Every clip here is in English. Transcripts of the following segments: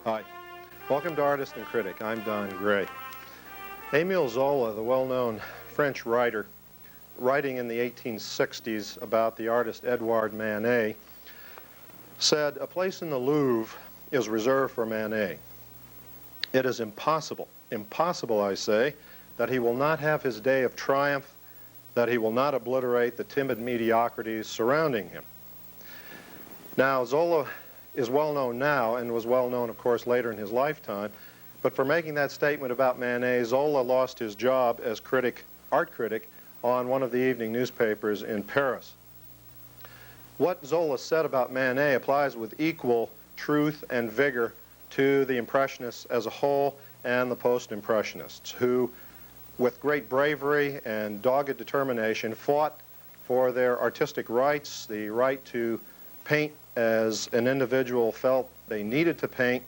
Hi. Welcome to Artist and Critic. I'm Don Gray. Émile Zola, the well-known French writer, writing in the 1860s about the artist Eduard Manet, said, "A place in the Louvre is reserved for Manet. It is impossible, impossible, I say, that he will not have his day of triumph, that he will not obliterate the timid mediocrities surrounding him." Now, Zola is well known now and was well known, of course, later in his lifetime, but for making that statement about Manet, Zola lost his job as art critic on one of the evening newspapers in Paris. What Zola said about Manet applies with equal truth and vigor to the Impressionists as a whole and the Post-Impressionists, who, with great bravery and dogged determination, fought for their artistic rights, the right to paint as an individual felt they needed to paint,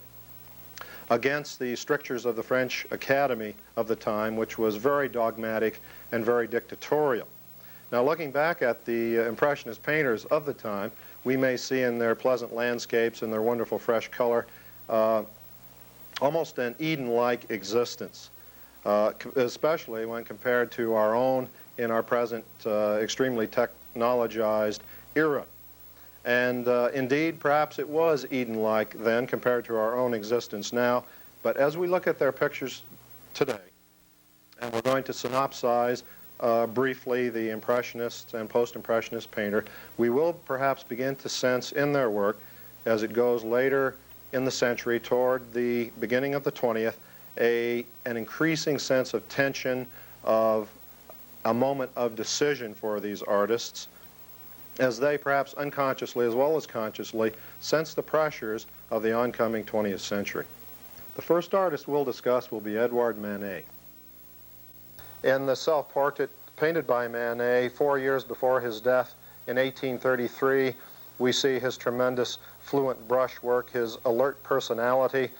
against the strictures of the French Academy of the time, which was very dogmatic and very dictatorial. Now, looking back at the Impressionist painters of the time, we may see in their pleasant landscapes and their wonderful fresh color almost an Eden-like existence, especially when compared to our own in our present extremely technologized era. And indeed, perhaps it was Eden-like then compared to our own existence now. But as we look at their pictures today, and we're going to synopsize briefly the Impressionist and Post-Impressionist painter, we will perhaps begin to sense in their work, as it goes later in the century toward the beginning of the 20th, an increasing sense of tension, of a moment of decision for these artists, as they perhaps unconsciously as well as consciously sense the pressures of the oncoming 20th century. The first artist we'll discuss will be Eduard Manet. In the self-portrait painted by Manet 4 years before his death in 1833, we see his tremendous fluent brushwork, his alert personality.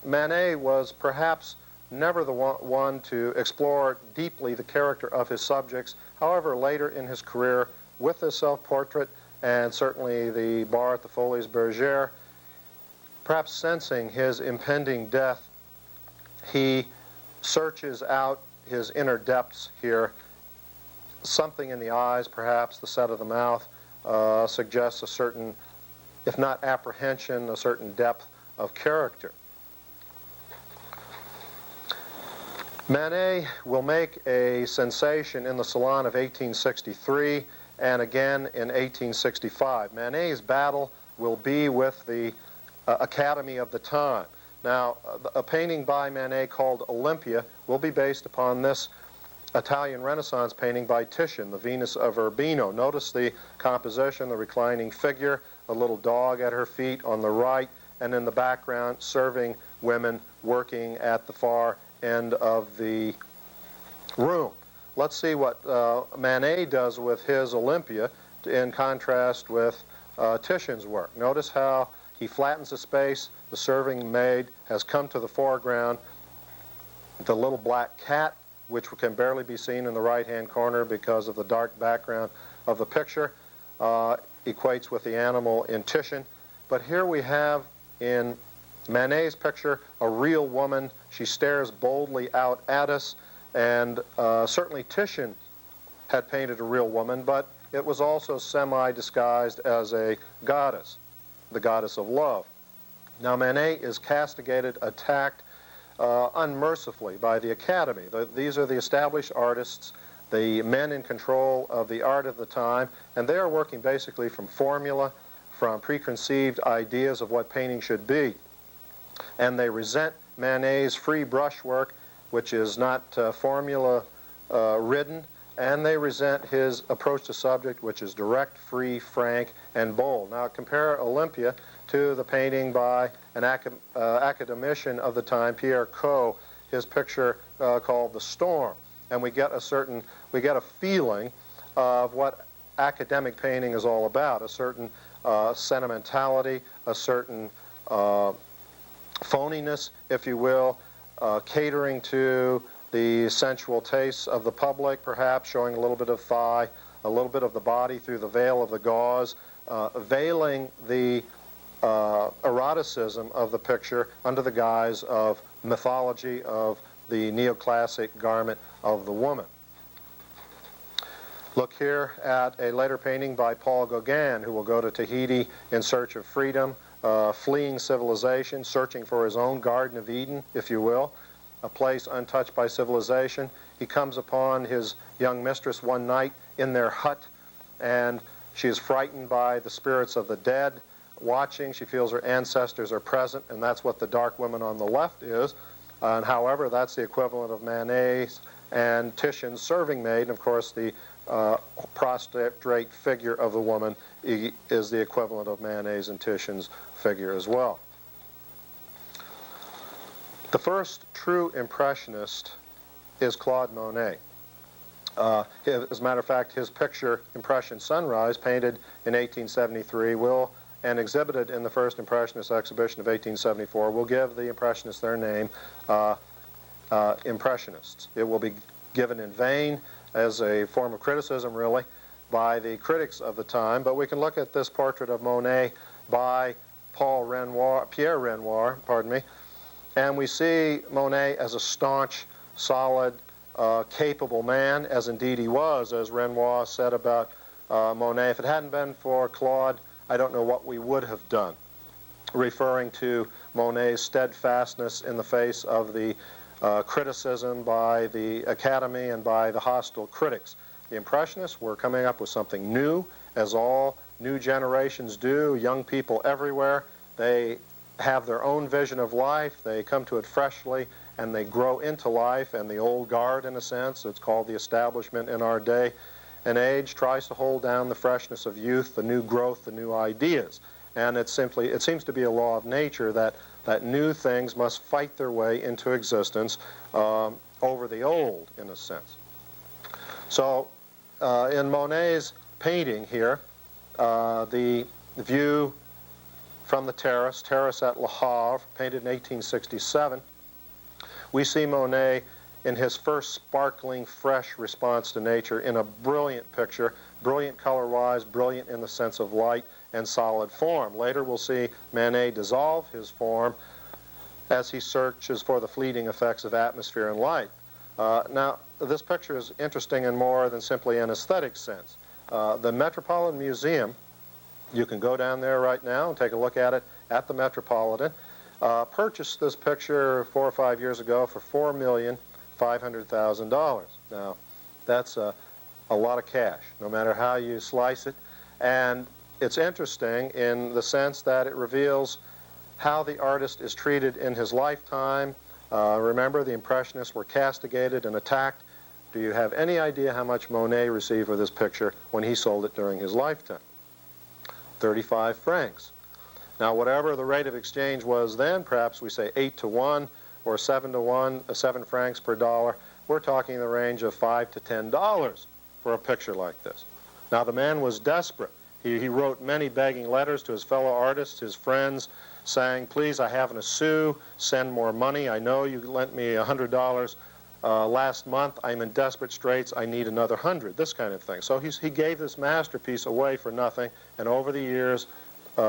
Manet was perhaps never the one to explore deeply the character of his subjects. However, later in his career, with his self-portrait and certainly the bar at the Folies Bergère, perhaps sensing his impending death, he searches out his inner depths here. Something in the eyes, perhaps the set of the mouth, suggests a certain, if not apprehension, a certain depth of character. Manet will make a sensation in the Salon of 1863 and again in 1865. Manet's battle will be with the Academy of the time. Now, a painting by Manet called Olympia will be based upon this Italian Renaissance painting by Titian, the Venus of Urbino. Notice the composition, the reclining figure, a little dog at her feet on the right, and in the background serving women working at the far end of the room. Let's see what Manet does with his Olympia in contrast with Titian's work. Notice how he flattens the space. The serving maid has come to the foreground. The little black cat, which can barely be seen in the right-hand corner because of the dark background of the picture, equates with the animal in Titian. But here we have in Manet's picture a real woman. She stares boldly out at us. And certainly Titian had painted a real woman, but it was also semi-disguised as a goddess, the goddess of love. Now, Manet is castigated, attacked unmercifully by the Academy. These are the established artists, the men in control of the art of the time, and they are working basically from formula, from preconceived ideas of what painting should be. And they resent Manet's free brushwork, which is not formula-ridden, and they resent his approach to subject, which is direct, free, frank, and bold. Now, compare Olympia to the painting by an academician of the time, Pierre, his picture called The Storm, and we get a feeling of what academic painting is all about, a certain sentimentality, a certain phoniness, if you will, catering to the sensual tastes of the public, perhaps showing a little bit of thigh, a little bit of the body through the veil of the gauze, veiling the eroticism of the picture under the guise of mythology of the neoclassic garment of the woman. Look here at a later painting by Paul Gauguin, who will go to Tahiti in search of freedom, fleeing civilization, searching for his own Garden of Eden, if you will, a place untouched by civilization. He comes upon his young mistress one night in their hut, and she is frightened by the spirits of the dead watching. She feels her ancestors are present, and that's what the dark woman on the left is. And however, that's the equivalent of Manet's and Titian's serving maid, and of course the prostrate figure of the woman is the equivalent of Manet's and Titian's figure as well. The first true Impressionist is Claude Monet. As a matter of fact, his picture, Impression Sunrise, painted in 1873, and exhibited in the first Impressionist exhibition of 1874, will give the Impressionists their name, Impressionists. It will be given in vain as a form of criticism, really, by the critics of the time, but we can look at this portrait of Monet by Pierre Renoir, and we see Monet as a staunch, solid, capable man, as indeed he was, as Renoir said about Monet. If it hadn't been for Claude, I don't know what we would have done, referring to Monet's steadfastness in the face of the criticism by the Academy and by the hostile critics. The Impressionists were coming up with something new, as all new generations do, young people everywhere. They have their own vision of life, they come to it freshly, and they grow into life, and the old guard, in a sense, it's called the establishment in our day and age, tries to hold down the freshness of youth, the new growth, the new ideas. And it seems to be a law of nature that new things must fight their way into existence over the old, in a sense. So in Monet's painting here, the view from the terrace at Le Havre, painted in 1867, we see Monet in his first sparkling, fresh response to nature in a brilliant picture, brilliant color-wise, brilliant in the sense of light and solid form. Later we'll see Manet dissolve his form as he searches for the fleeting effects of atmosphere and light. Now, this picture is interesting in more than simply an aesthetic sense. The Metropolitan Museum, you can go down there right now and take a look at it at the Metropolitan, purchased this picture 4 or 5 years ago for $4,500,000. Now, that's a lot of cash, no matter how you slice it. And it's interesting in the sense that it reveals how the artist is treated in his lifetime. Remember, the Impressionists were castigated and attacked. Do you have any idea how much Monet received for this picture when he sold it during his lifetime? 35 francs. Now, whatever the rate of exchange was then, perhaps we say 8 to 1 or 7 to 1, 7 francs per dollar, we're talking in the range of $5 to $10 for a picture like this. Now, the man was desperate. He wrote many begging letters to his fellow artists, his friends, saying, please, I haven't a sou, send more money. I know you lent me $100 last month. I'm in desperate straits. I need another 100, this kind of thing. So he gave this masterpiece away for nothing, and over the years,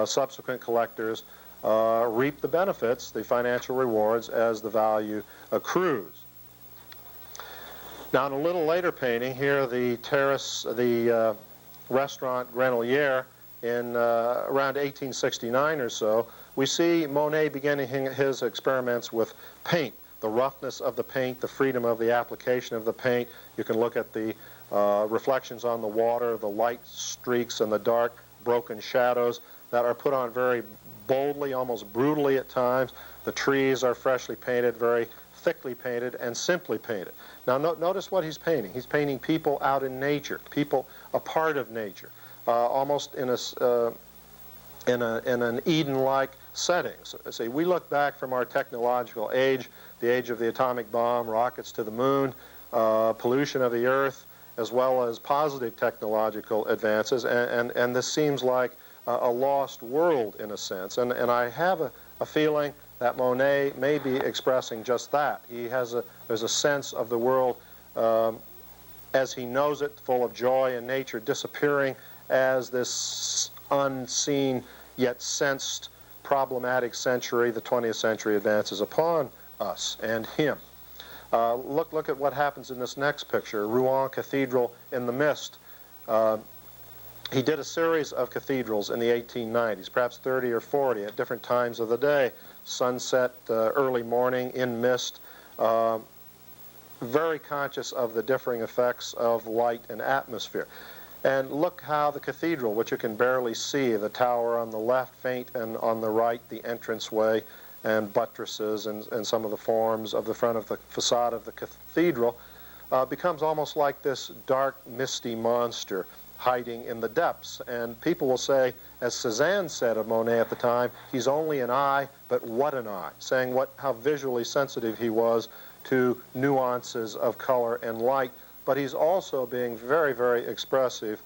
subsequent collectors reap the benefits, the financial rewards, as the value accrues. Now, in a little later painting, here the terrace, the restaurant Grenouillère in around 1869 or so, we see Monet beginning his experiments with paint, the roughness of the paint, the freedom of the application of the paint. You can look at the reflections on the water, the light streaks and the dark broken shadows that are put on very boldly, almost brutally at times. The trees are freshly painted, very thickly painted, and simply painted. Now notice what he's painting. He's painting people out in nature, people a part of nature, almost in an Eden-like setting. So, see, we look back from our technological age, the age of the atomic bomb, rockets to the moon, pollution of the earth, as well as positive technological advances, and this seems like a lost world in a sense. And I have a feeling that Monet may be expressing just that. There's a sense of the world as he knows it, full of joy and nature, disappearing as this unseen yet sensed problematic century the 20th century advances upon us and him. Look at what happens in this next picture, Rouen Cathedral in the mist. He did a series of cathedrals in the 1890s, perhaps 30 or 40 at different times of the day. Sunset, early morning, in mist, very conscious of the differing effects of light and atmosphere. And look how the cathedral, which you can barely see, the tower on the left faint, and on the right the entranceway and buttresses and some of the forms of the front of the facade of the cathedral, becomes almost like this dark, misty monster hiding in the depths. And people will say, as Suzanne said of Monet at the time, he's only an eye, but what an eye, saying how visually sensitive he was to nuances of color and light, but he's also being very, very expressive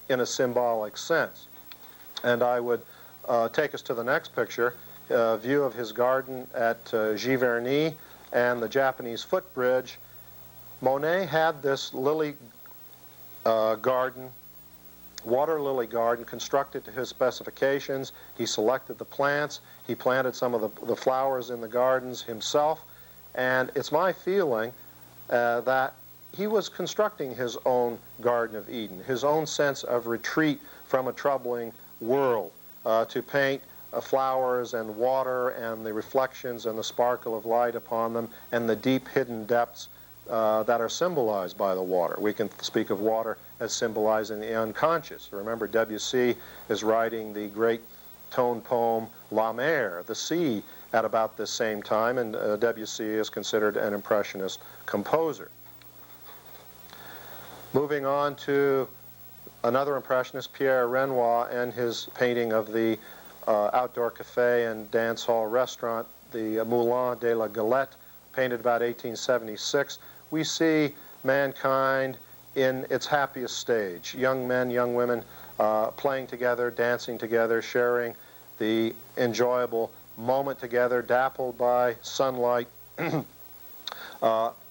in a symbolic sense. And I would take us to the next picture, a view of his garden at Giverny and the Japanese Footbridge. Monet had this lily garden, water lily garden, constructed to his specifications. He selected the plants. He planted some of the flowers in the gardens himself. And it's my feeling that he was constructing his own Garden of Eden, his own sense of retreat from a troubling world, to paint flowers and water and the reflections and the sparkle of light upon them and the deep hidden depths that are symbolized by the water. We can speak of water as symbolizing the unconscious. Remember, Debussy is writing the great tone poem La Mer, the sea, at about this same time, and Debussy is considered an Impressionist composer. Moving on to another Impressionist, Pierre Renoir, and his painting of the outdoor cafe and dance hall restaurant, the Moulin de la Galette, painted about 1876. We see mankind in its happiest stage, young men, young women playing together, dancing together, sharing the enjoyable moment together, dappled by sunlight,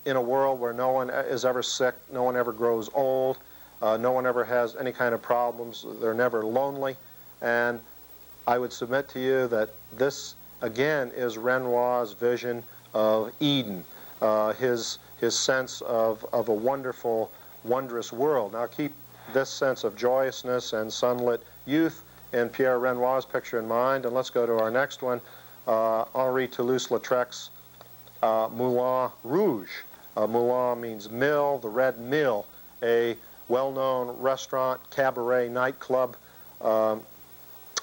in a world where no one is ever sick, no one ever grows old, no one ever has any kind of problems, they're never lonely. And I would submit to you that this, again, is Renoir's vision of Eden, his sense of a wonderful, wondrous world. Now keep this sense of joyousness and sunlit youth in Pierre Renoir's picture in mind, and let's go to our next one, Henri Toulouse-Lautrec's Moulin Rouge. Moulin means mill, the red mill, a well-known restaurant, cabaret, nightclub,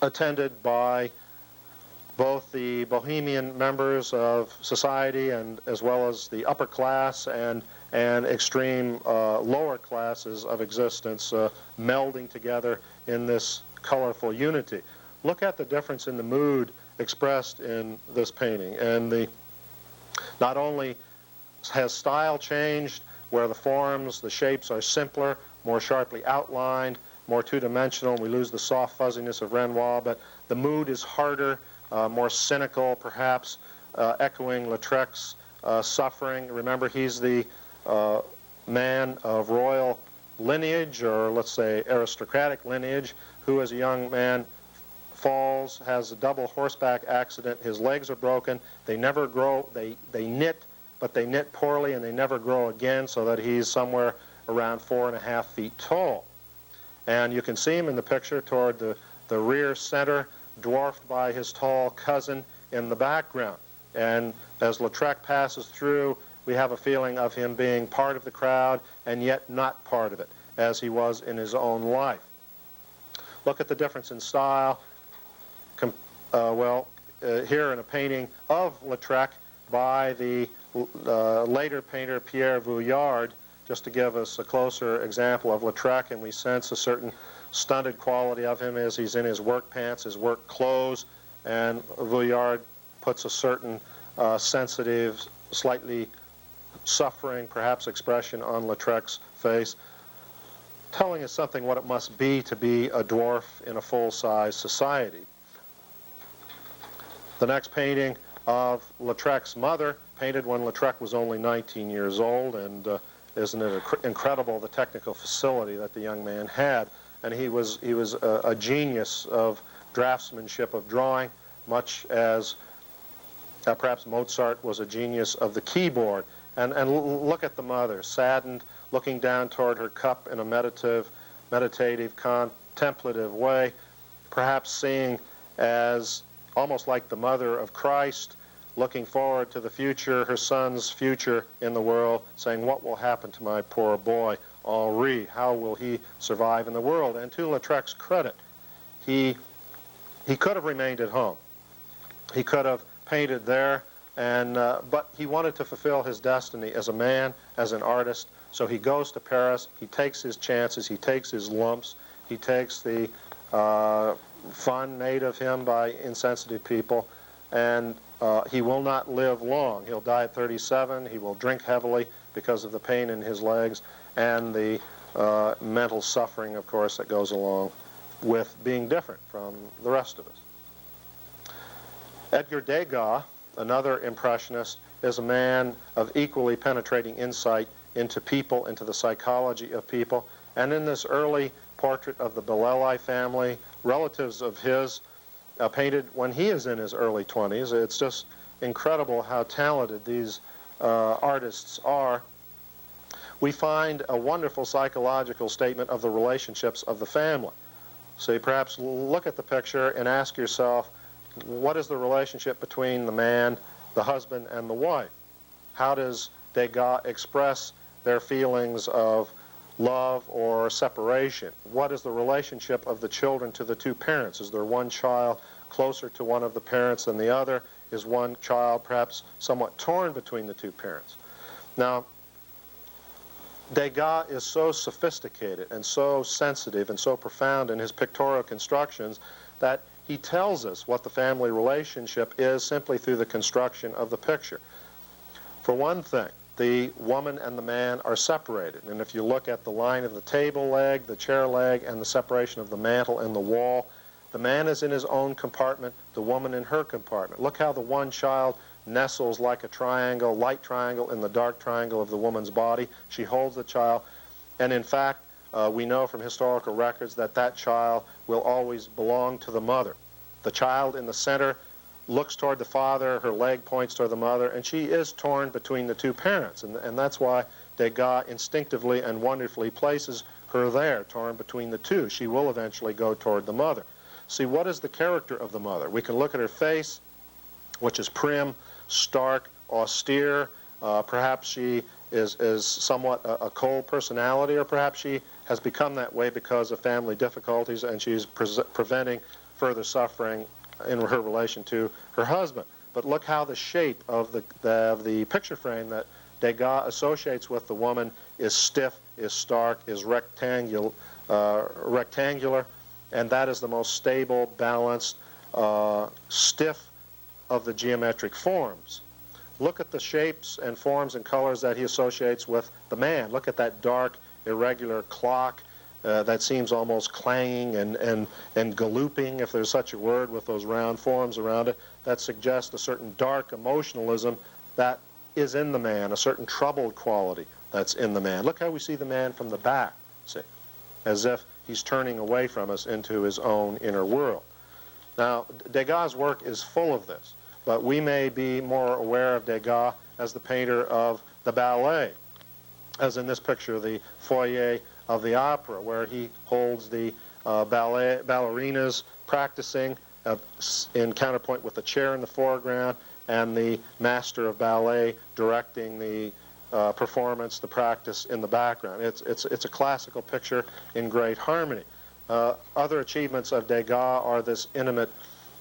attended by both the bohemian members of society and as well as the upper class and extreme lower classes of existence melding together in this colorful unity. Look at the difference in the mood expressed in this painting. And not only has style changed, where the forms, the shapes are simpler, more sharply outlined, more two-dimensional, we lose the soft fuzziness of Renoir, but the mood is harder, more cynical perhaps, echoing Lautrec's suffering. Remember, he's the man of royal lineage, or let's say aristocratic lineage, who as a young man falls, has a double horseback accident, his legs are broken, they never grow, they knit, but they knit poorly and they never grow again, so that he's somewhere around 4.5 feet tall. And you can see him in the picture toward the rear center, dwarfed by his tall cousin in the background. And as Lautrec passes through, we have a feeling of him being part of the crowd and yet not part of it, as he was in his own life. Look at the difference in style. Here in a painting of Lautrec by the later painter Pierre Vuillard, just to give us a closer example of Lautrec, and we sense a certain stunted quality of him as he's in his work pants, his work clothes, and Vuillard puts a certain sensitive, slightly suffering, perhaps, expression on Lautrec's face, telling us something what it must be to be a dwarf in a full-size society. The next painting of Lautrec's mother, painted when Lautrec was only 19 years old, and isn't it incredible the technical facility that the young man had? And he was a genius of draftsmanship, of drawing. much as perhaps Mozart was a genius of the keyboard. And look at the mother, saddened, looking down toward her cup in a meditative, contemplative way, perhaps seeing as almost like the mother of Christ, looking forward to the future, her son's future in the world, saying, what will happen to my poor boy, Henri? How will he survive in the world? And to Lautrec's credit, he could have remained at home. He could have painted there, but he wanted to fulfill his destiny as a man, as an artist. So he goes to Paris, he takes his chances, he takes his lumps, he takes the fun made of him by insensitive people, and he will not live long. He'll die at 37, he will drink heavily because of the pain in his legs, and the mental suffering, of course, that goes along with being different from the rest of us. Edgar Degas, another Impressionist, is a man of equally penetrating insight into people, into the psychology of people. And in this early portrait of the Ballet family, relatives of his, painted when he is in his early 20s, it's just incredible how talented these artists are. We find a wonderful psychological statement of the relationships of the family. So you perhaps look at the picture and ask yourself, what is the relationship between the man, the husband, and the wife? How does Degas express their feelings of love or separation? What is the relationship of the children to the two parents? Is there one child closer to one of the parents than the other? Is one child perhaps somewhat torn between the two parents? Now, Degas is so sophisticated and so sensitive and so profound in his pictorial constructions that he tells us what the family relationship is simply through the construction of the picture. For one thing, the woman and the man are separated. And if you look at the line of the table leg, the chair leg, and the separation of the mantel and the wall, the man is in his own compartment, the woman in her compartment. Look how the one child nestles like a triangle, light triangle, in the dark triangle of the woman's body. She holds the child. And in fact, we know from historical records that that child will always belong to the mother. The child in the center looks toward the father, her leg points toward the mother, and she is torn between the two parents. And that's why Degas instinctively and wonderfully places her there, torn between the two. She will eventually go toward the mother. See, what is the character of the mother? We can look at her face, which is prim, stark, austere. Perhaps she is somewhat a cold personality, or perhaps she has become that way because of family difficulties and she's preventing further suffering in her relation to her husband. But look how the shape of the picture frame that Degas associates with the woman is stiff, is stark, is rectangular, and that is the most stable, balanced, stiff of the geometric forms. Look at the shapes and forms and colors that he associates with the man. Look at that dark, irregular clock that seems almost clanging and galloping, if there's such a word, with those round forms around it. That suggests a certain dark emotionalism that is in the man, a certain troubled quality that's in the man. Look how we see the man from the back, see, as if he's turning away from us into his own inner world. Now, Degas' work is full of this, but we may be more aware of Degas as the painter of the ballet, as in this picture, the foyer of the opera, where he holds the ballerinas practicing in counterpoint with the chair in the foreground, and the master of ballet directing the performance, the practice in the background. It's a classical picture in great harmony. Other achievements of Degas are this intimate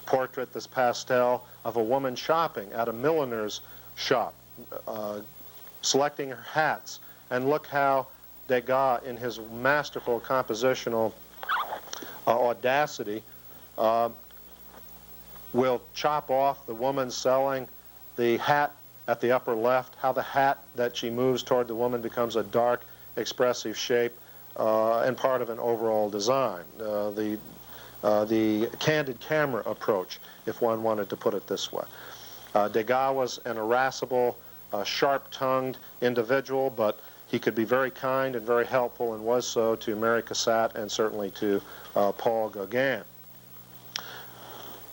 portrait, this pastel, of a woman shopping at a milliner's shop, selecting her hats. And look how Degas, in his masterful compositional audacity, will chop off the woman selling the hat at the upper left, how the hat that she moves toward the woman becomes a dark, expressive shape and part of an overall design. The candid camera approach, if one wanted to put it this way. Degas was an irascible, sharp-tongued individual, but he could be very kind and very helpful, and was so to Mary Cassatt and certainly to Paul Gauguin.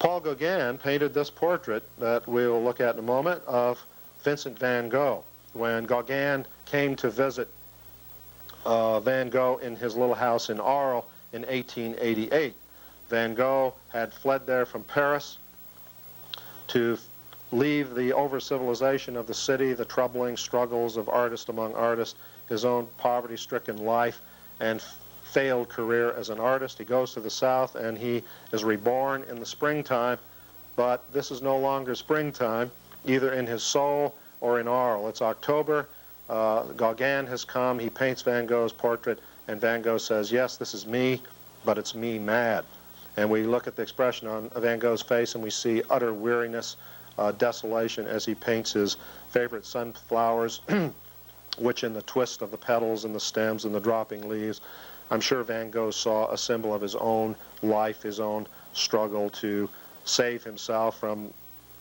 Paul Gauguin painted this portrait that we'll look at in a moment of Vincent Van Gogh. When Gauguin came to visit Van Gogh in his little house in Arles in 1888, Van Gogh had fled there from Paris to leave the over-civilization of the city, the troubling struggles of artist among artists, his own poverty-stricken life, and failed career as an artist. He goes to the south and he is reborn in the springtime, but this is no longer springtime, either in his soul or in Arles. It's October. Gauguin has come. He paints Van Gogh's portrait, and Van Gogh says, yes, this is me, but it's me mad. And we look at the expression on Van Gogh's face and we see utter weariness, desolation as he paints his favorite sunflowers, which in the twist of the petals and the stems and the dropping leaves, I'm sure Van Gogh saw a symbol of his own life, his own struggle to save himself from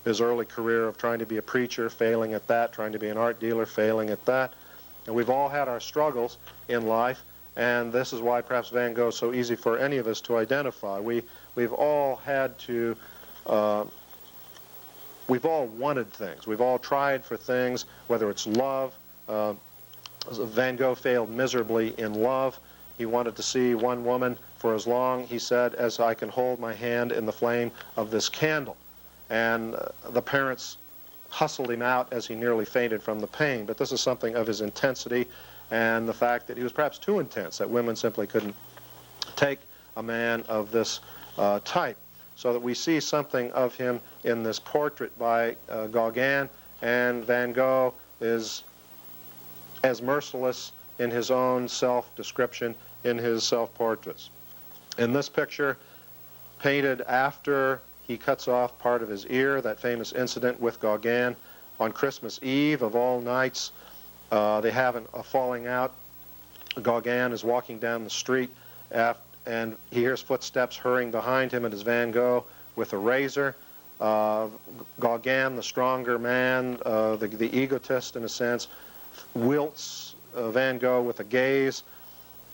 his early career of trying to be a preacher, failing at that, trying to be an art dealer, failing at that. And we've all had our struggles in life, and this is why perhaps Van Gogh is so easy for any of us to identify. We've all had to, we've all wanted things. We've all tried for things, whether it's love. Van Gogh failed miserably in love. He wanted to see one woman for as long, he said, as I can hold my hand in the flame of this candle. And the parents hustled him out as he nearly fainted from the pain. But this is something of his intensity and the fact that he was perhaps too intense, that women simply couldn't take a man of this type. So that we see something of him in this portrait by Gauguin, and Van Gogh is as merciless in his own self-description in his self-portraits. In this picture, painted after he cuts off part of his ear, that famous incident with Gauguin on Christmas Eve of all nights, they have a falling out. Gauguin is walking down the street and he hears footsteps hurrying behind him, and it's Van Gogh with a razor. Gauguin, the stronger man, the egotist in a sense, wilts Van Gogh with a gaze,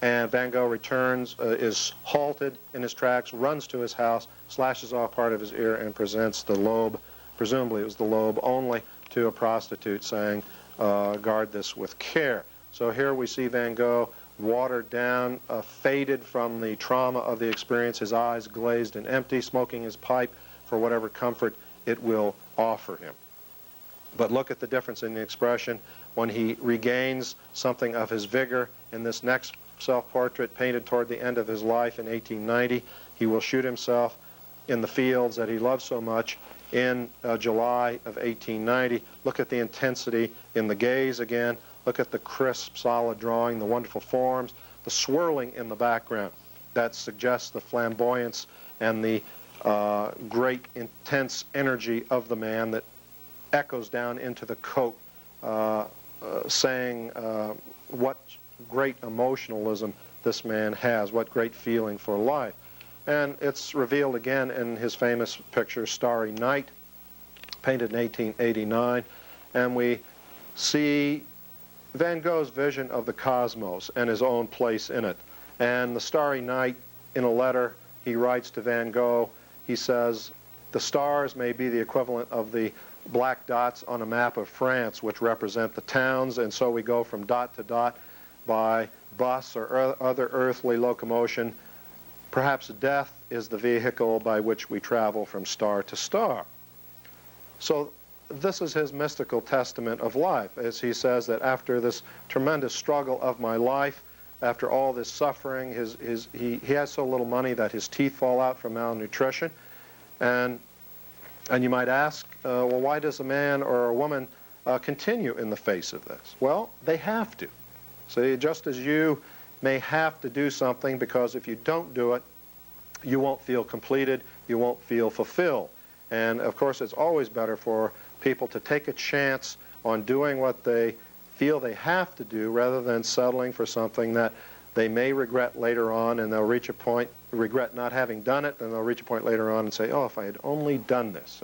and Van Gogh returns, is halted in his tracks, runs to his house, slashes off part of his ear, and presents the lobe, presumably it was the lobe only, to a prostitute, saying, guard this with care. So here we see Van Gogh watered down, faded from the trauma of the experience, his eyes glazed and empty, smoking his pipe for whatever comfort it will offer him. But look at the difference in the expression when he regains something of his vigor in this next self-portrait painted toward the end of his life in 1890. He will shoot himself in the fields that he loves so much in July of 1890. Look at the intensity in the gaze again. Look at the crisp, solid drawing, the wonderful forms, the swirling in the background that suggests the flamboyance and the great, intense energy of the man that echoes down into the coat, saying what great emotionalism this man has, what great feeling for life. And it's revealed again in his famous picture, Starry Night, painted in 1889, and we see Van Gogh's vision of the cosmos and his own place in it. And the Starry Night, in a letter he writes to Van Gogh, he says, the stars may be the equivalent of the black dots on a map of France, which represent the towns, and so we go from dot to dot by bus or other earthly locomotion. Perhaps death is the vehicle by which we travel from star to star. So this is his mystical testament of life, as he says that after this tremendous struggle of my life, after all this suffering, he has so little money that his teeth fall out from malnutrition. And you might ask, well, why does a man or a woman continue in the face of this? Well, they have to. So just as you may have to do something, because if you don't do it, you won't feel completed, you won't feel fulfilled. And of course, it's always better for people to take a chance on doing what they feel they have to do rather than settling for something that they may regret later on, and they'll reach a point, regret not having done it, and they'll reach a point later on and say, oh, if I had only done this.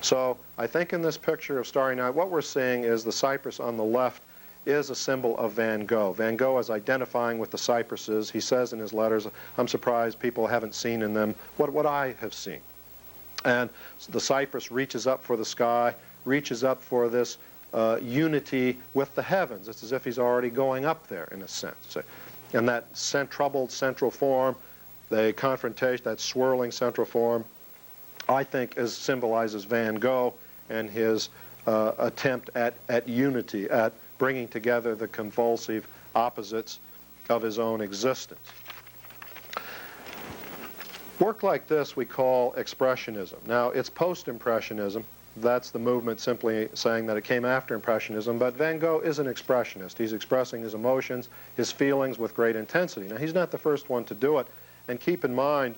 So I think in this picture of Starry Night, what we're seeing is the cypress on the left is a symbol of Van Gogh. Van Gogh is identifying with the cypresses. He says in his letters, I'm surprised people haven't seen in them what I have seen. And the cypress reaches up for the sky, reaches up for this unity with the heavens. It's as if he's already going up there, in a sense. And that troubled central form, the confrontation, that swirling central form, I think symbolizes Van Gogh and his attempt at unity, at bringing together the convulsive opposites of his own existence. Work like this we call Expressionism. Now, it's post-Impressionism. That's the movement simply saying that it came after Impressionism, but Van Gogh is an expressionist. He's expressing his emotions, his feelings with great intensity. Now, he's not the first one to do it, and keep in mind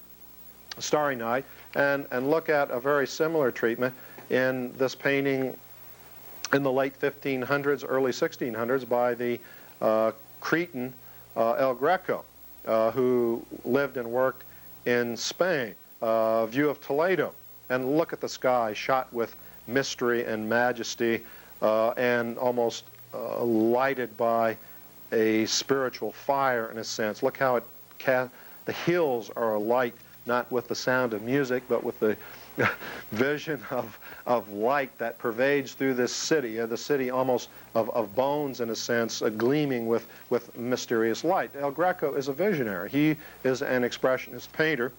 Starry Night, and look at a very similar treatment in this painting in the late 1500s, early 1600s by the Cretan El Greco, who lived and worked in Spain, view of Toledo. And look at the sky shot with mystery and majesty and almost lighted by a spiritual fire, in a sense. Look how the hills are alight, not with the sound of music, but with the vision of light that pervades through this city, the city almost of bones, in a sense, gleaming with mysterious light. El Greco is a visionary. He is an expressionist painter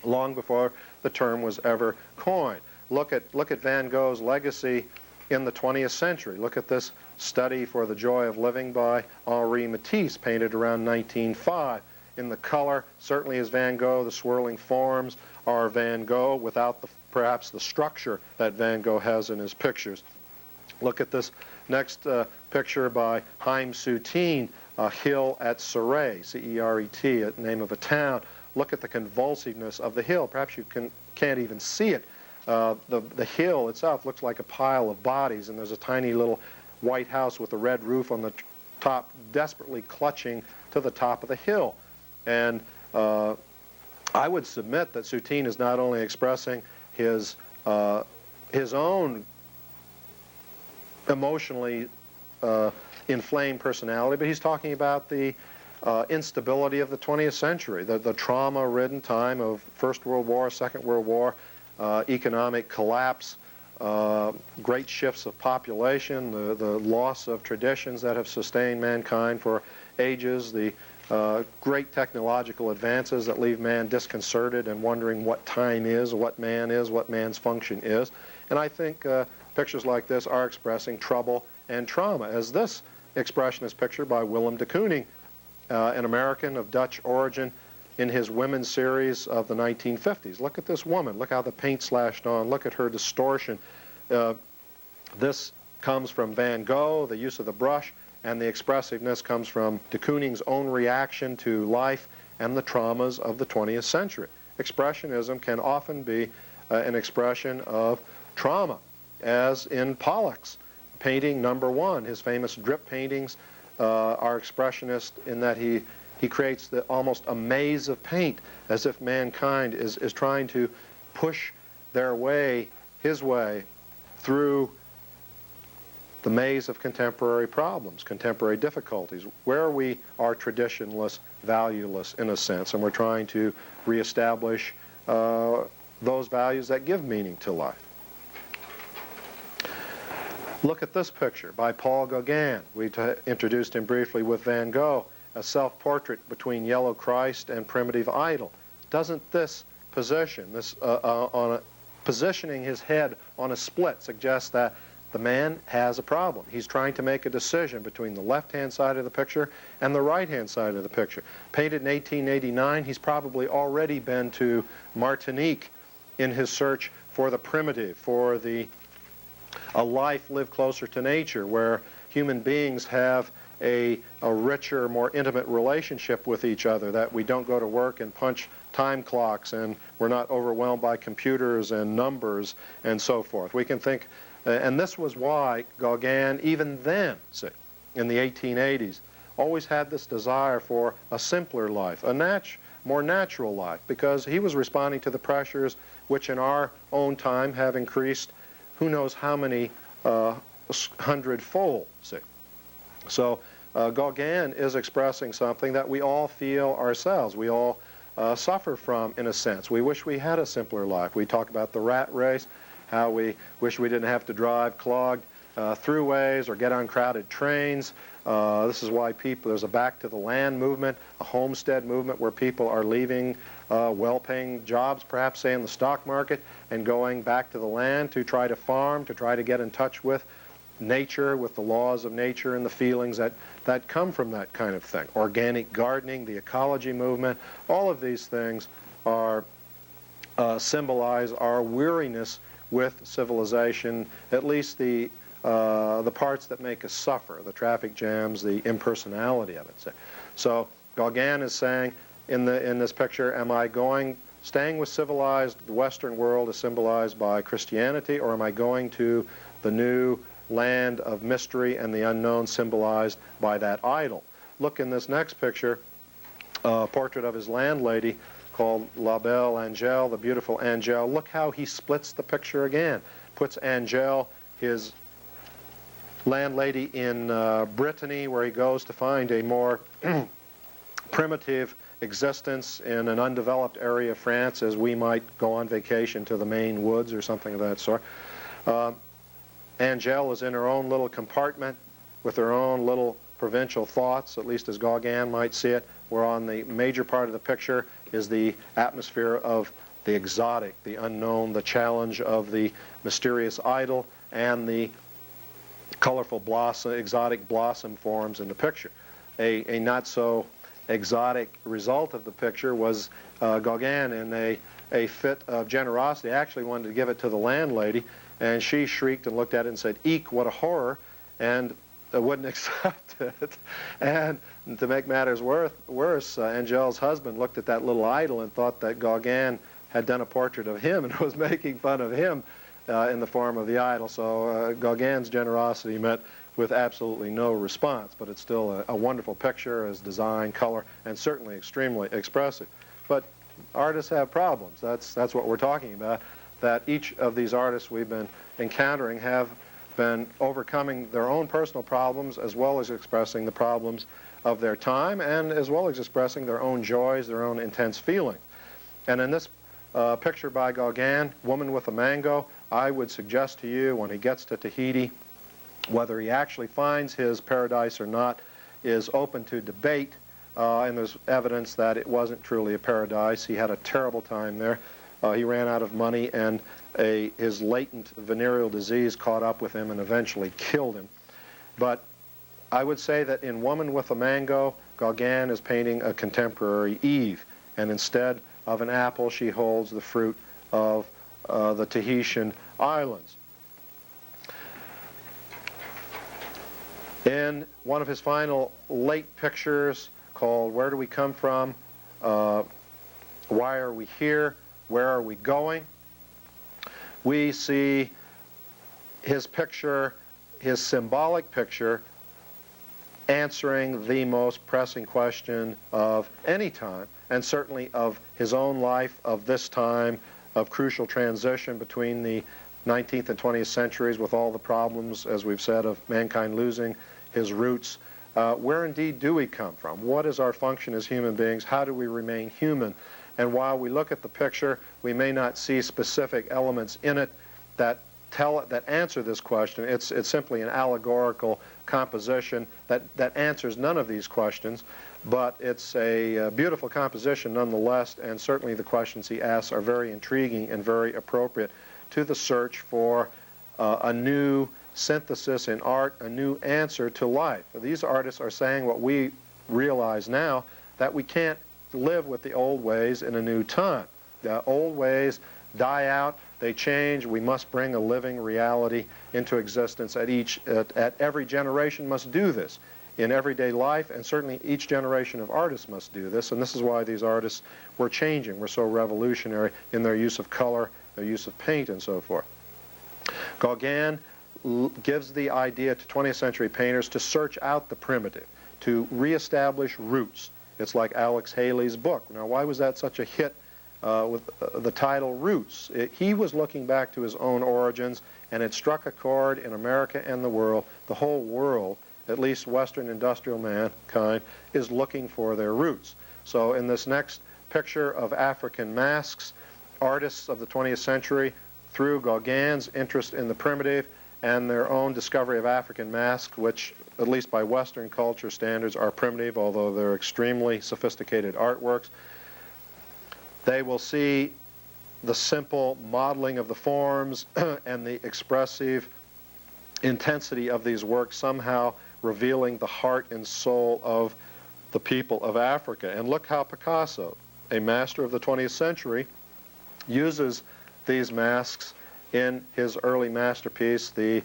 long before the term was ever coined. Look at Van Gogh's legacy in the 20th century. Look at this study for the Joy of Living by Henri Matisse, painted around 1905. In the color, certainly is Van Gogh. The swirling forms are Van Gogh, without perhaps the structure that Van Gogh has in his pictures. Look at this next picture by Haim Soutine, a hill at Ceret, C-E-R-E-T, a name of a town. Look at the convulsiveness of the hill. Perhaps you can't even see it. The hill itself looks like a pile of bodies, and there's a tiny little white house with a red roof on the top, desperately clutching to the top of the hill. And I would submit that Soutine is not only expressing his own emotionally inflamed personality, but he's talking about the instability of the 20th century, the trauma-ridden time of First World War, Second World War, economic collapse, great shifts of population, the loss of traditions that have sustained mankind for ages, the great technological advances that leave man disconcerted and wondering what time is, what man's function is. And I think pictures like this are expressing trouble and trauma, as this expressionist picture by Willem De Kooning, an American of Dutch origin, in his women's series of the 1950s. Look at this woman. Look how the paint slashed on. Look at her distortion. This comes from Van Gogh, the use of the brush, and the expressiveness comes from De Kooning's own reaction to life and the traumas of the 20th century. Expressionism can often be an expression of trauma, as in Pollock's painting #1. His famous drip paintings are expressionist in that he creates almost a maze of paint, as if mankind is trying to push his way through the maze of contemporary problems, contemporary difficulties, where we are traditionless, valueless in a sense, and we're trying to reestablish those values that give meaning to life. Look at this picture by Paul Gagan. We introduced him briefly with Van Gogh, a self-portrait between Yellow Christ and Primitive Idol. Doesn't this position, positioning his head on a split, suggest that the man has a problem? He's trying to make a decision between the left-hand side of the picture and the right-hand side of the picture. Painted in 1889, he's probably already been to Martinique in his search for the primitive, for a life lived closer to nature, where human beings have a richer, more intimate relationship with each other, that we don't go to work and punch time clocks, and we're not overwhelmed by computers and numbers and so forth. We can think, and this was why Gauguin, even then, in the 1880s, always had this desire for a simpler life, a more natural life, because he was responding to the pressures which in our own time have increased who knows how many hundredfold. So Gauguin is expressing something that we all feel ourselves. We all suffer from, in a sense. We wish we had a simpler life. We talk about the rat race, how we wish we didn't have to drive clogged throughways or get on crowded trains. This is why there's a back to the land movement, a homestead movement where people are leaving well-paying jobs, perhaps say in the stock market, and going back to the land to try to farm, to try to get in touch with nature, with the laws of nature and the feelings that come from that kind of thing. Organic gardening, the ecology movement, all of these things are symbolize our weariness with civilization, at least the parts that make us suffer, the traffic jams, the impersonality of it. So Gagan is saying in this picture, am I staying with civilized, the Western world is symbolized by Christianity, or am I going to the new land of mystery and the unknown symbolized by that idol? Look in this next picture, a portrait of his landlady called La Belle Angèle, the beautiful Angèle. Look how he splits the picture again. Puts Angèle, his landlady, in Brittany, where he goes to find a more primitive existence in an undeveloped area of France, as we might go on vacation to the Maine woods or something of that sort. Angèle is in her own little compartment with her own little provincial thoughts, at least as Gagan might see it, where on the major part of the picture is the atmosphere of the exotic, the unknown, the challenge of the mysterious idol, and the colorful blossom, exotic blossom forms in the picture. A not so exotic result of the picture was Gagan, in a fit of generosity, actually wanted to give it to the landlady, and she shrieked and looked at it and said, "Eek, what a horror," and wouldn't accept it. And to make matters worse, Angèle's husband looked at that little idol and thought that Gagan had done a portrait of him and was making fun of him in the form of the idol. So Gagan's generosity met with absolutely no response, but it's still a wonderful picture as design, color, and certainly extremely expressive. But artists have problems. That's what we're talking about, that each of these artists we've been encountering have been overcoming their own personal problems as well as expressing the problems of their time, and as well as expressing their own joys, their own intense feelings. And in this picture by Gagan, Woman with a Mango, I would suggest to you, when he gets to Tahiti, whether he actually finds his paradise or not is open to debate, and there's evidence that it wasn't truly a paradise. He had a terrible time there. He ran out of money, and his latent venereal disease caught up with him and eventually killed him. But I would say that in Woman with a Mango, Gagan is painting a contemporary Eve, and instead of an apple, she holds the fruit of the Tahitian islands. In one of his final late pictures called Where Do We Come From? Why Are We Here? Where Are We Going? We see his picture, his symbolic picture, answering the most pressing question of any time, and certainly of his own life, of this time of crucial transition between the 19th and 20th centuries, with all the problems, as we've said, of mankind losing his roots. Where indeed do we come from? What is our function as human beings? How do we remain human? And while we look at the picture, we may not see specific elements in it that answer this question. It's simply an allegorical composition that answers none of these questions, but it's a beautiful composition nonetheless, and certainly the questions he asks are very intriguing and very appropriate to the search for a new synthesis in art, a new answer to life. These artists are saying what we realize now, that we can't live with the old ways in a new time. The old ways die out, they change. We must bring a living reality into existence at every generation must do this in everyday life, and certainly each generation of artists must do this, and this is why these artists were changing, were so revolutionary in their use of color, their use of paint, and so forth. Gagan gives the idea to 20th century painters to search out the primitive, to reestablish roots. It's like Alex Haley's book. Now, why was that such a hit with the title Roots? He was looking back to his own origins, and it struck a chord in America and the world. The whole world, at least Western industrial mankind, is looking for their roots. So in this next picture of African masks. Artists of the 20th century, through Gagan's interest in the primitive and their own discovery of African masks, which, at least by Western culture standards, are primitive, although they're extremely sophisticated artworks, they will see the simple modeling of the forms and the expressive intensity of these works somehow revealing the heart and soul of the people of Africa. And look how Picasso, a master of the 20th century, uses these masks in his early masterpiece, the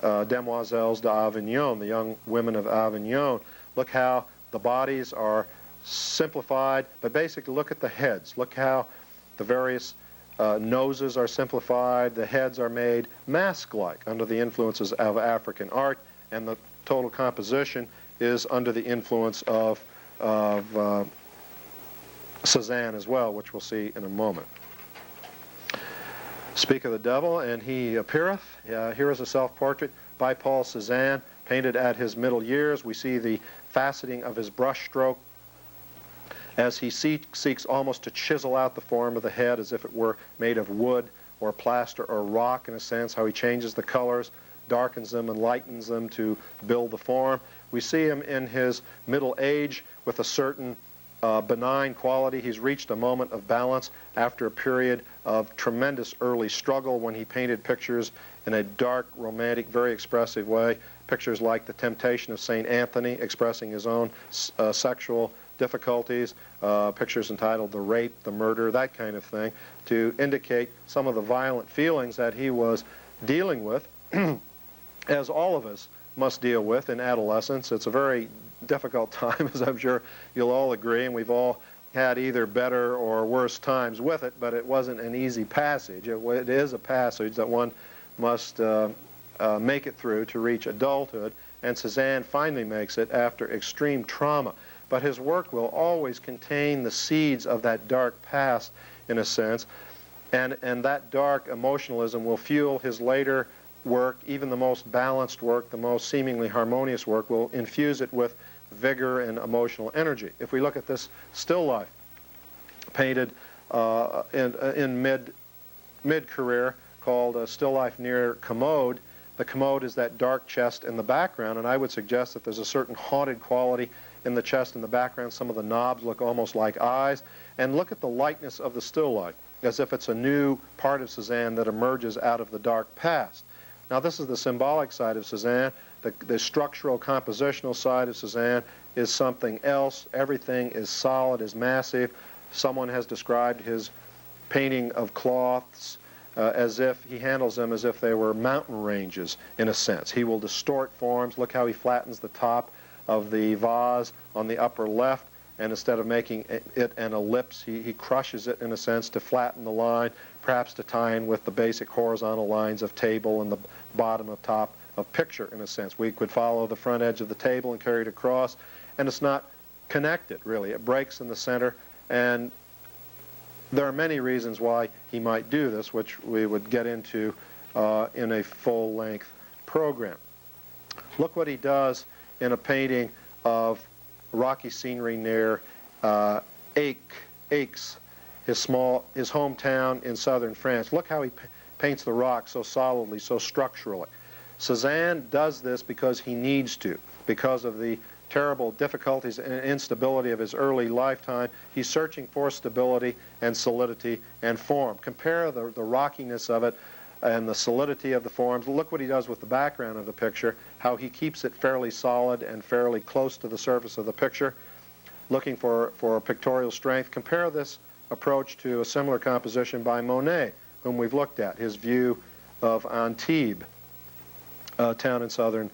Demoiselles d'Avignon, the young women of Avignon. Look how the bodies are simplified, but basically look at the heads. Look how the various noses are simplified, the heads are made mask-like under the influences of African art, and the total composition is under the influence of Suzanne as well, which we'll see in a moment. Speak of the devil, and he appeareth. Here is a self-portrait by Paul Cézanne, painted at his middle years. We see the faceting of his brush stroke as he seeks almost to chisel out the form of the head as if it were made of wood or plaster or rock, in a sense, how he changes the colors, darkens them and lightens them to build the form. We see him in his middle age with a certain benign quality. He's reached a moment of balance after a period of tremendous early struggle when he painted pictures in a dark, romantic, very expressive way. Pictures like The Temptation of St. Anthony, expressing his own sexual difficulties, pictures entitled The Rape, The Murder, that kind of thing, to indicate some of the violent feelings that he was dealing with, as all of us must deal with in adolescence. It's a very difficult time, as I'm sure you'll all agree, and we've all had either better or worse times with it, but it wasn't an easy passage. It is a passage that one must make it through to reach adulthood, and Cézanne finally makes it after extreme trauma. But his work will always contain the seeds of that dark past, in a sense, and that dark emotionalism will fuel his later work. Even the most balanced work, the most seemingly harmonious work, will infuse it with vigor and emotional energy. If we look at this still life painted in mid-career called Still Life near Commode, the Commode is that dark chest in the background, and I would suggest that there's a certain haunted quality in the chest in the background. Some of the knobs look almost like eyes, and look at the lightness of the still life, as if it's a new part of Cézanne that emerges out of the dark past. Now, this is the symbolic side of Cézanne. The structural, compositional side of Cézanne is something else. Everything is solid, is massive. Someone has described his painting of cloths as if he handles them as if they were mountain ranges, in a sense. He will distort forms. Look how he flattens the top of the vase on the upper left, and instead of making it an ellipse, he crushes it, in a sense, to flatten the line, perhaps to tie in with the basic horizontal lines of table and the bottom of top of picture, in a sense. We could follow the front edge of the table and carry it across, and it's not connected, really. It breaks in the center, and there are many reasons why he might do this, which we would get into in a full-length program. Look what he does in a painting of rocky scenery near Aix, his hometown in southern France. Look how he paints the rock so solidly, so structurally. Cézanne does this because he needs to, because of the terrible difficulties and instability of his early lifetime. He's searching for stability and solidity and form. Compare the rockiness of it and the solidity of the forms. Look what he does with the background of the picture, how he keeps it fairly solid and fairly close to the surface of the picture, looking for pictorial strength. Compare this approach to a similar composition by Monet, whom we've looked at, his view of Antibes, a town in southern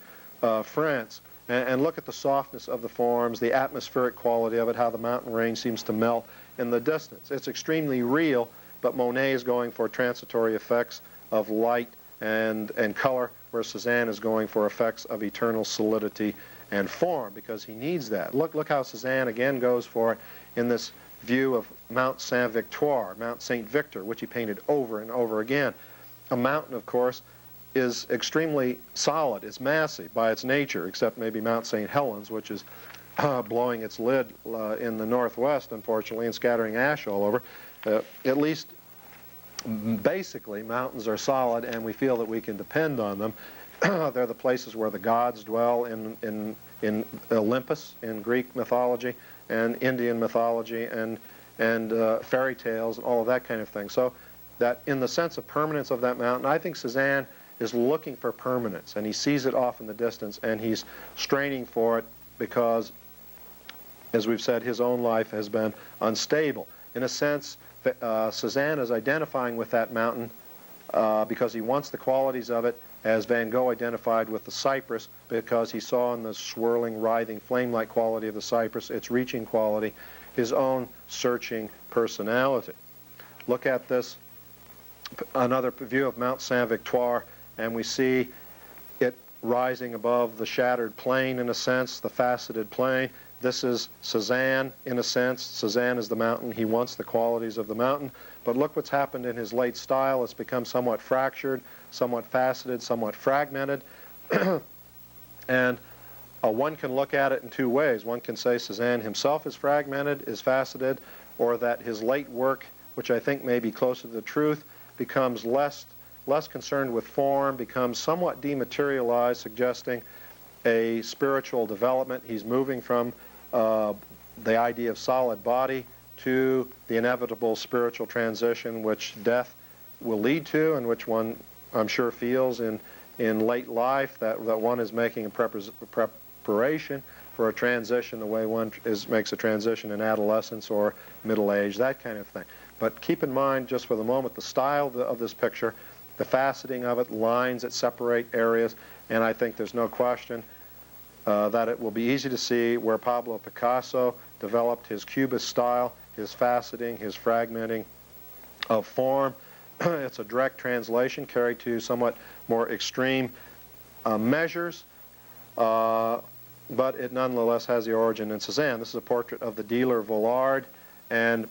France. And look at the softness of the forms, the atmospheric quality of it, how the mountain range seems to melt in the distance. It's extremely real, but Monet is going for transitory effects of light and color, where Cézanne is going for effects of eternal solidity and form, because he needs that. Look how Cézanne again goes for it in this view of Mount Saint-Victoire, Mount St. Victor, which he painted over and over again. A mountain, of course, is extremely solid. It's massive by its nature, except maybe Mount St. Helens, which is blowing its lid in the northwest, unfortunately, and scattering ash all over. At least, basically, mountains are solid, and we feel that we can depend on them. They're the places where the gods dwell in Olympus, in Greek mythology, and Indian mythology, and fairy tales, and all of that kind of thing. So that in the sense of permanence of that mountain, I think Cezanne is looking for permanence, and he sees it off in the distance, and he's straining for it because, as we've said, his own life has been unstable. In a sense, Cezanne is identifying with that mountain because he wants the qualities of it, as Van Gogh identified with the cypress, because he saw in the swirling, writhing, flame-like quality of the cypress, its reaching quality, his own searching personality. Look at this, another view of Mount Saint-Victoire, and we see it rising above the shattered plain, in a sense, the faceted plain. This is Cezanne, in a sense. Cezanne is the mountain. He wants the qualities of the mountain. But look what's happened in his late style. It's become somewhat fractured, somewhat faceted, somewhat fragmented. And one can look at it in two ways. One can say Cezanne himself is fragmented, is faceted, or that his late work, which I think may be closer to the truth, becomes less concerned with form, becomes somewhat dematerialized, suggesting a spiritual development. He's moving from the idea of solid body to the inevitable spiritual transition which death will lead to, and which one, I'm sure, feels in late life, that one is making a preparation for a transition the way one makes a transition in adolescence or middle age, that kind of thing. But keep in mind, just for the moment, the style of this picture, the faceting of it, lines that separate areas, and I think there's no question that it will be easy to see where Pablo Picasso developed his Cubist style, his faceting, his fragmenting of form. It's a direct translation carried to somewhat more extreme measures, but it nonetheless has the origin in Cezanne. This is a portrait of the dealer Vollard, and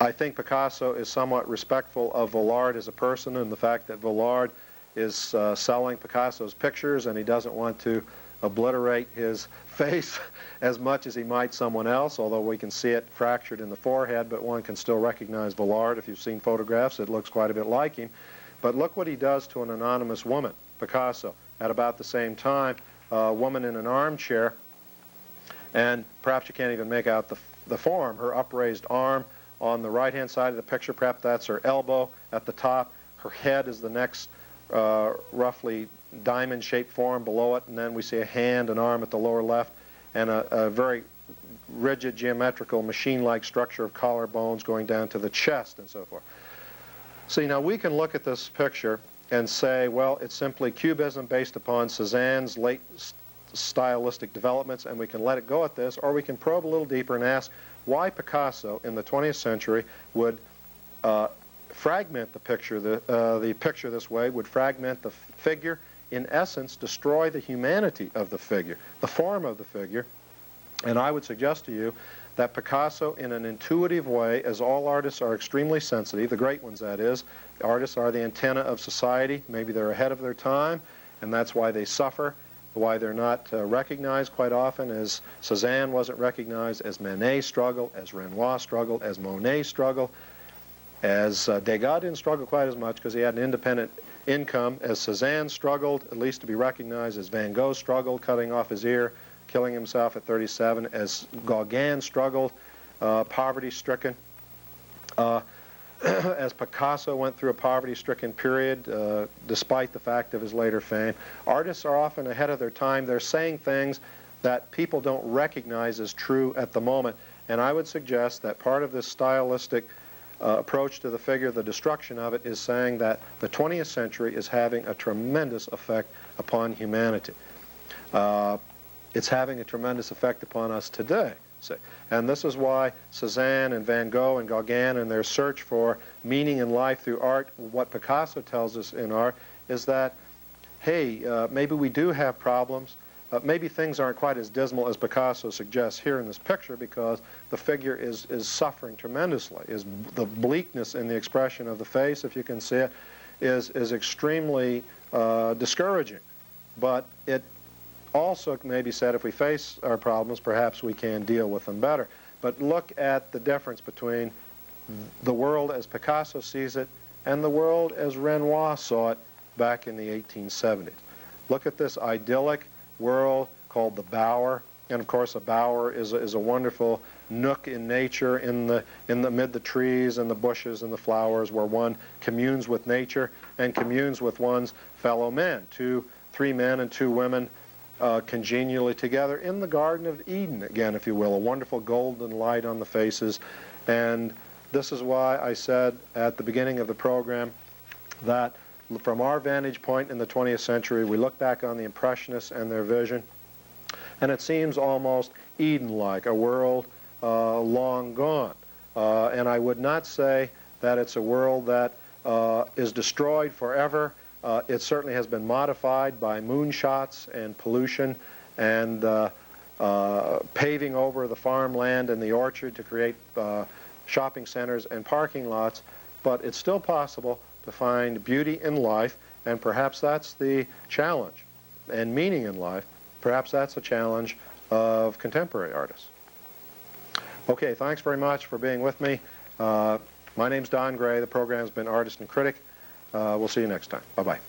I think Picasso is somewhat respectful of Vollard as a person, and the fact that Vollard is selling Picasso's pictures, and he doesn't want to obliterate his face as much as he might someone else, although we can see it fractured in the forehead, but one can still recognize Vollard. If you've seen photographs, it looks quite a bit like him. But look what he does to an anonymous woman, Picasso, at about the same time, a woman in an armchair, and perhaps you can't even make out the form, her upraised arm on the right-hand side of the picture, perhaps that's her elbow at the top. Her head is the next roughly diamond-shaped form below it, and then we see a hand, an arm at the lower left, and a very rigid, geometrical, machine-like structure of collarbones going down to the chest and so forth. See, now we can look at this picture and say, well, it's simply Cubism based upon Cezanne's late stylistic developments, and we can let it go at this, or we can probe a little deeper and ask why Picasso in the 20th century would fragment the picture this way, would fragment the figure, in essence destroy the humanity of the figure, the form of the figure. And I would suggest to you that Picasso, in an intuitive way, as all artists are extremely sensitive, the great ones that is, artists are the antenna of society, maybe they're ahead of their time, and that's why they suffer, why they're not recognized quite often, as Cezanne wasn't recognized, as Manet struggled, as Renoir struggled, as Monet struggled, as Degas didn't struggle quite as much because he had an independent income, as Cezanne struggled, at least to be recognized, as Van Gogh struggled, cutting off his ear, killing himself at 37, as Gagan struggled, poverty-stricken, as Picasso went through a poverty-stricken period, despite the fact of his later fame. Artists are often ahead of their time. They're saying things that people don't recognize as true at the moment, and I would suggest that part of this stylistic approach to the figure, the destruction of it, is saying that the 20th century is having a tremendous effect upon humanity. It's having a tremendous effect upon us today. See? And this is why Cezanne and Van Gogh and Gagan, in their search for meaning in life through art, what Picasso tells us in art is that, hey, maybe we do have problems. Maybe things aren't quite as dismal as Picasso suggests here in this picture, because the figure is suffering tremendously. The bleakness in the expression of the face, if you can see it, is extremely discouraging. But it also may be said, if we face our problems, perhaps we can deal with them better. But look at the difference between the world as Picasso sees it and the world as Renoir saw it back in the 1870s. Look at this idyllic world called the bower. And of course, a bower is a wonderful nook in nature, in the amid the trees and the bushes and the flowers, where one communes with nature and communes with one's fellow men. Three men and two women congenially together in the Garden of Eden, again, if you will, a wonderful golden light on the faces. And this is why I said at the beginning of the program that from our vantage point in the 20th century, we look back on the Impressionists and their vision, and it seems almost Eden-like, a world long gone. And I would not say that it's a world that is destroyed forever. It certainly has been modified by moonshots and pollution and paving over the farmland and the orchard to create shopping centers and parking lots. But it's still possible to find beauty in life, and perhaps that's the challenge, and meaning in life. Perhaps that's a challenge of contemporary artists. Okay, thanks very much for being with me. My name's Don Gray. The program's been Artist and Critic. We'll see you next time. Bye-bye.